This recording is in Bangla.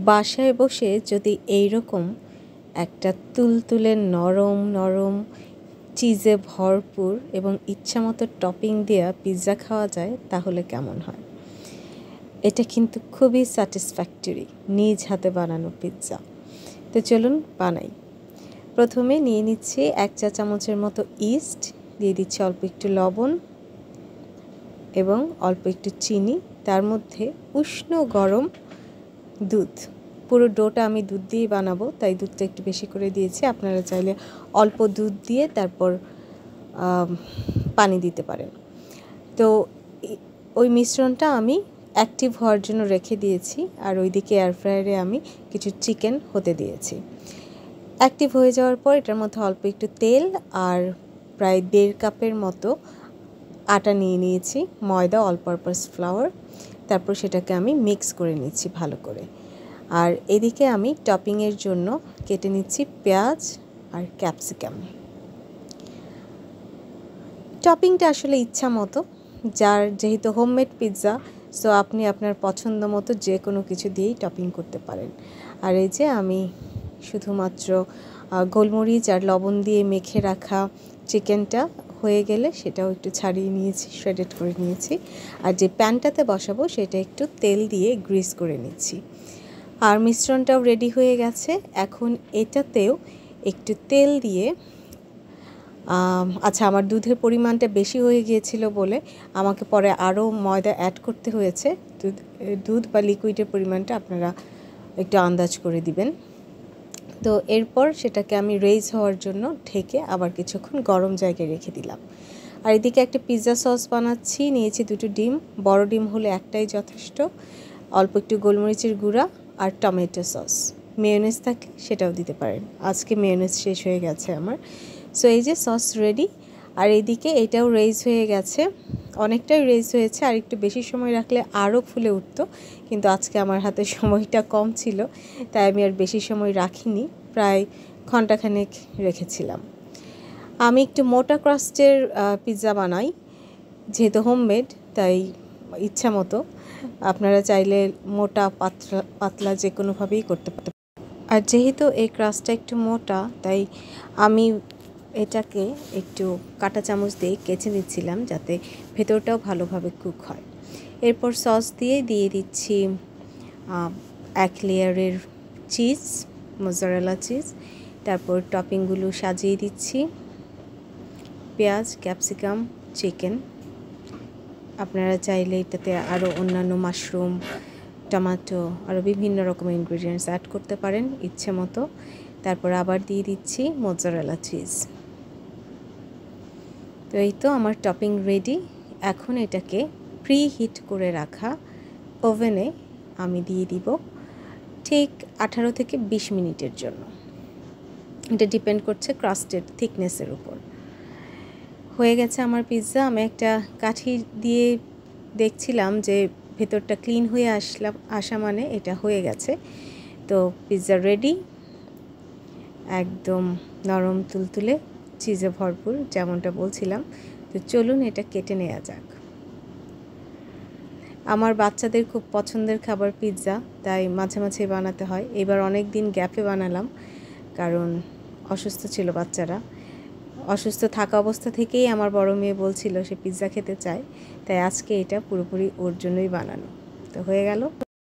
বাসায় বসে যদি এইরকম একটা তুলতুলে নরম নরম চিজে ভরপুর এবং ইচ্ছামতো টপিং দেওয়া পিৎজা খাওয়া যায় তাহলে কেমন হয়। এটা কিন্তু খুবই স্যাটিসফ্যাক্টরি নিজ হাতে বানানো পিৎজা। তো চলুন বানাই। প্রথমে নিয়ে নিচ্ছি 1 চা চামচের মতো ইস্ট, দিয়ে দিচ্ছি অল্প একটু লবণ এবং অল্প একটু চিনি, তার মধ্যে উষ্ণ গরম দুধ। পুরো ডোটা আমি দুধ দিয়ে বানাবো, তাই দুধটা একটু বেশি করে দিয়েছি। আপনারা চাইলে অল্প দুধ দিয়ে তারপর পানি দিতে পারেন। তো ওই মিশ্রণটা আমি অ্যাক্টিভ হওয়ার জন্য রেখে দিয়েছি, আর ওইদিকে এয়ার ফ্রায়ারে আমি কিছু চিকেন হতে দিয়েছি। অ্যাক্টিভ হয়ে যাওয়ার পর এটার মধ্যে অল্প একটু তেল আর প্রায় 1.5 কাপের মতো আটা নিয়ে নিয়েছি, ময়দা, অল পারপাস ফ্লাওয়ার। তারপর সেটাকে আমি মিক্স করে নিচ্ছি ভালো করে। আর এদিকে আমি টপিংয়ের জন্য কেটে নিচ্ছি পেঁয়াজ আর ক্যাপসিকাম। টপিংটা আসলে ইচ্ছা মতো, যেহেতু হোমমেড পিৎজা, সো আপনি আপনার পছন্দ মতো যে কোনো কিছু দিয়েই টপিং করতে পারেন। আর এই যে আমি শুধুমাত্র গোলমরিচ আর লবণ দিয়ে মেখে রাখা চিকেনটা হয়ে গেলে সেটাও একটু ছাড়িয়ে নিয়েছি, শ্রেডেড করে নিয়েছি। আর যে প্যানটাতে বসাবো সেটা একটু তেল দিয়ে গ্রিস করে নিচ্ছি। আর মিশ্রণটাও রেডি হয়ে গেছে। এখন এটাতেও একটু তেল দিয়ে, আচ্ছা, আমার দুধের পরিমাণটা বেশি হয়ে গিয়েছিল বলে আমাকে পরে আরও ময়দা অ্যাড করতে হয়েছে। দুধ বা লিকুইডের পরিমাণটা আপনারা একটু আন্দাজ করে দিবেন। তো এরপর সেটাকে আমি রেজ হওয়ার জন্য ঢেকে আবার কিছুক্ষণ গরম জায়গায় রেখে দিলাম। আর এদিকে একটা পিৎজা সস বানাচ্ছি। নিয়েছি 2টো ডিম, বড় ডিম হলে একটাই যথেষ্ট, অল্প একটু গোলমরিচের গুঁড়া আর টমেটো সস। মেয়োনেজ থাকলে সেটাও দিতে পারেন, আজকে মেয়োনেজ শেষ হয়ে গেছে আমার। সো এই যে সস রেডি। আর এইদিকে এটাও রেজ হয়ে গেছে, অনেকটাই রেজ হয়েছে। আর একটু বেশি সময় রাখলে আরও ফুলে উঠতো, কিন্তু আজকে আমার হাতে সময়টা কম ছিল, তাই আমি আর বেশি সময় রাখিনি, প্রায় ঘন্টাখানেক রেখেছিলাম। আমি একটু মোটা ক্রাস্টের পিৎজা বানাই, যেহেতু হোমমেড তাই ইচ্ছা মতো। আপনারা চাইলে মোটা পাতলা যে কোনোভাবেই করতে পারেন। আর যেহেতু এই ক্রাস্টটা একটু মোটা, তাই আমি এটাকে একটু কাঁটা চামচ দিয়ে কেচে নিচ্ছিলাম যাতে ভেতরটাও ভালোভাবে কুক হয়। এরপর সস দিয়ে দিচ্ছি 1 লেয়ারের চিজ, মোজারেলা চিজ। তারপর টপিংগুলো সাজিয়ে দিচ্ছি, পেঁয়াজ, ক্যাপসিকাম, চিকেন। আপনারা চাইলে এটাতে আরও অন্যান্য মাশরুম, টমেটো, আরও বিভিন্ন রকমের ইনগ্রিডিয়েন্টস অ্যাড করতে পারেন ইচ্ছে মতো। তারপর আবার দিয়ে দিচ্ছি মোজারেলা চিজ। তো এই তো আমার টপিং রেডি। এখন এটাকে প্রি হিট করে রাখা ওভেনে আমি দিয়ে দিব ঠিক 18 থেকে 20 মিনিটের জন্য। এটা ডিপেন্ড করছে ক্রাস্টের থিকনেসের উপর। হয়ে গেছে আমার পিৎজা। আমি একটা কাঠি দিয়ে দেখছিলাম যে ভেতরটা ক্লিন হয়ে আসা মানে এটা হয়ে গেছে। তো পিৎজা রেডি, একদম নরম তুলতুলে চিজে ভরপুর, যেমনটা বলছিলাম। তো চলুন এটা কেটে নেওয়া যাক। আমার বাচ্চাদের খুব পছন্দের খাবার পিৎজা, তাই মাঝে মাঝে বানাতে হয়। এবার অনেক দিন গ্যাপে বানালাম, কারণ অসুস্থ ছিল বাচ্চারা। অসুস্থ থাকা অবস্থা থেকেই আমার বড় মেয়ে বলছিল সে পিৎজা খেতে চায়, তাই আজকে এটা পুরোপুরি ওর জন্যই বানানো। তো হয়ে গেল।